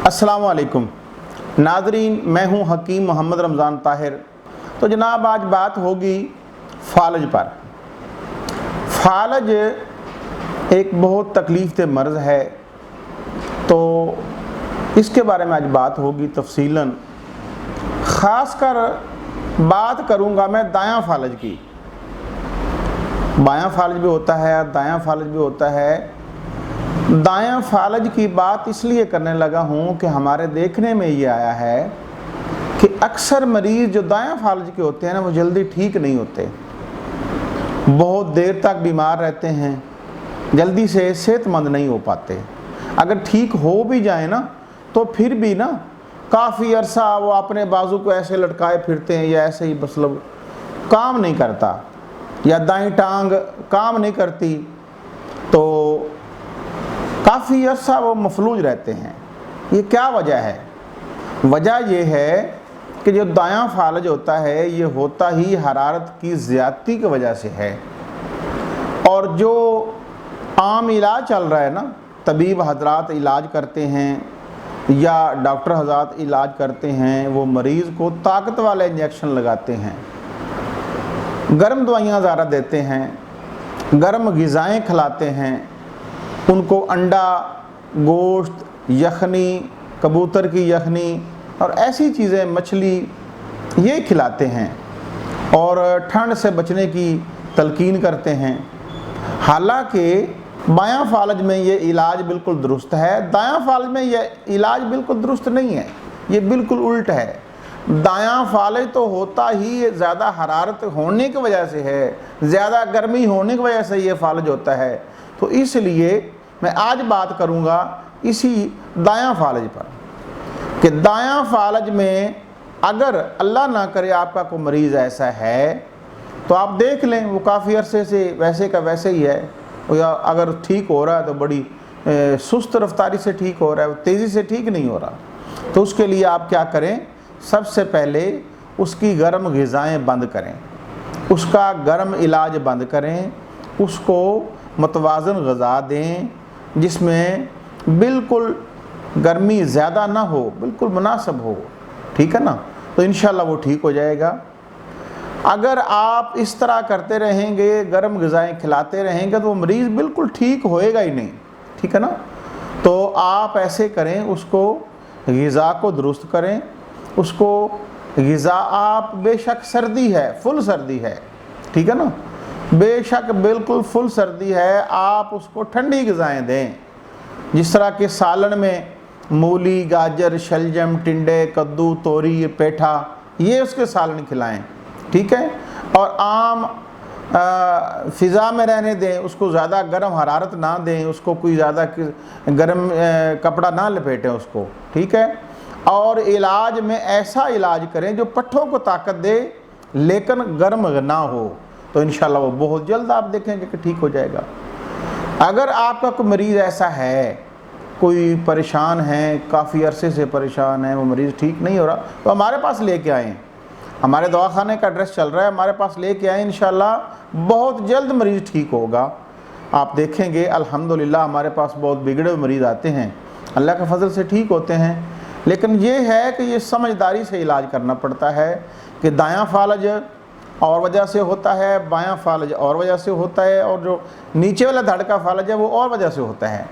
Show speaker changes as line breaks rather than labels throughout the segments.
अस्सलाम वालेकुम नाज़रीन, मैं हूं हकीम मोहम्मद रमज़ान ताहिर। तो जनाब आज बात होगी फालज पर। फालज एक बहुत तकलीफ़ दे मर्ज़ है, तो इसके बारे में आज बात होगी तफसीलन। ख़ास कर बात करूंगा मैं दायां फालज की। बायां फालज भी होता है, दायां फालज भी होता है। दायां फालज की बात इसलिए करने लगा हूँ कि हमारे देखने में ये आया है कि अक्सर मरीज़ जो दायां फालज के होते हैं ना, वो जल्दी ठीक नहीं होते, बहुत देर तक बीमार रहते हैं, जल्दी से सेहतमंद नहीं हो पाते। अगर ठीक हो भी जाए ना, तो फिर भी ना काफ़ी अरसा वो अपने बाजू को ऐसे लटकाए फिरते हैं, या ऐसे ही मतलब काम नहीं करता, या दाईं टांग काम नहीं करती, तो काफ़ी अरसा वो मफलूज रहते हैं। ये क्या वजह है? वजह ये है कि जो दायां फालज होता है, ये होता ही हरारत की ज़्यादती की वजह से है। और जो आम इलाज चल रहा है ना, तबीब हजरात इलाज करते हैं या डॉक्टर हजरात इलाज करते हैं, वो मरीज़ को ताकत वाले इंजेक्शन लगाते हैं, गर्म दवाइयाँ ज़्यादा देते हैं, गर्म ग़िज़ाएँ खिलाते हैं, उनको अंडा, गोश्त, यखनी, कबूतर की यखनी और ऐसी चीज़ें, मछली, ये खिलाते हैं और ठंड से बचने की तलकीन करते हैं। हालांकि बायां फालज में ये इलाज बिल्कुल दुरुस्त है, दायां फालज में ये इलाज बिल्कुल दुरुस्त नहीं है, ये बिल्कुल उल्ट है। दायां फालज तो होता ही ज़्यादा हरारत होने की वजह से है, ज़्यादा गर्मी होने की वजह से ये फालज होता है। तो इसलिए मैं आज बात करूंगा इसी दायां फालज पर कि दायां फालज में अगर अल्लाह ना करे आपका कोई मरीज़ ऐसा है, तो आप देख लें वो काफ़ी अरसे से वैसे का वैसे ही है, या अगर ठीक हो रहा है तो बड़ी सुस्त रफ्तारी से ठीक हो रहा है, तेज़ी से ठीक नहीं हो रहा। तो उसके लिए आप क्या करें? सबसे पहले उसकी गर्म ग़िज़ाएँ बंद करें, उसका गर्म इलाज बंद करें, उसको मतवाज़न ग़िज़ा दें जिसमें बिल्कुल गर्मी ज़्यादा ना हो, बिल्कुल मुनासिब हो, ठीक है ना। तो इंशाल्लाह वो ठीक हो जाएगा। अगर आप इस तरह करते रहेंगे, गर्म ग़िज़ाएँ खिलाते रहेंगे, तो वो मरीज़ बिल्कुल ठीक होएगा ही नहीं, ठीक है ना। तो आप ऐसे करें, उसको ग़िज़ा को दुरुस्त करें। उसको ग़िज़ा आप बेशक सर्दी है, फुल सर्दी है, ठीक है ना, बेशक बिल्कुल फुल सर्दी है, आप उसको ठंडी ग़िज़ाएँ दें। जिस तरह के सालन में मूली, गाजर, शलजम, टिंडे, कद्दू, तोरी, पेठा, ये उसके सालन खिलाएं, ठीक है। और आम फ़िज़ा में रहने दें, उसको ज़्यादा गर्म हरारत ना दें, उसको कोई ज़्यादा गर्म कपड़ा ना लपेटें उसको, ठीक है। और इलाज में ऐसा इलाज करें जो पट्ठों को ताकत दे लेकिन गर्म ना हो, तो इंशाल्लाह वो बहुत जल्द आप देखेंगे कि ठीक हो जाएगा। अगर आपका कोई मरीज़ ऐसा है, कोई परेशान है, काफ़ी अरसे से परेशान है, वो मरीज़ ठीक नहीं हो रहा, तो हमारे पास लेके आएँ। हमारे दवाखाने का एड्रेस चल रहा है, हमारे पास लेके आएँ, इंशाल्लाह बहुत जल्द मरीज़ ठीक होगा। आप देखेंगे अल्हम्दुलिल्लाह हमारे पास बहुत बिगड़े हुए मरीज़ आते हैं, अल्लाह के फजल से ठीक होते हैं। लेकिन ये है कि ये समझदारी से इलाज करना पड़ता है कि दायां फालज और वजह से होता है, बायां फालज और वजह से होता है, और जो नीचे वाला धड़ का फालज है वो और वजह से होता है।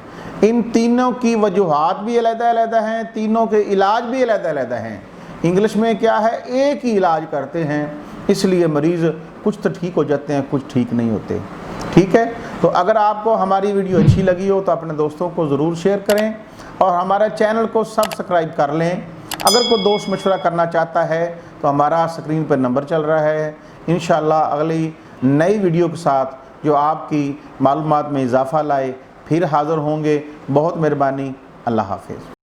इन तीनों की वजूहात भी अलग-अलग हैं, तीनों के इलाज भी अलग-अलग हैं। इंग्लिश में क्या है, एक ही इलाज करते हैं, इसलिए मरीज़ कुछ तो ठीक हो जाते हैं, कुछ ठीक नहीं होते, ठीक है। तो अगर आपको हमारी वीडियो अच्छी लगी हो तो अपने दोस्तों को ज़रूर शेयर करें और हमारे चैनल को सब्सक्राइब कर लें। अगर कोई दोस्त मशवरा करना चाहता है तो हमारा स्क्रीन पर नंबर चल रहा है। इंशाल्लाह अगली नई वीडियो के साथ जो आपकी मालूमात में इजाफ़ा लाए फिर हाज़िर होंगे। बहुत मेहरबानी, अल्लाह हाफ़िज़।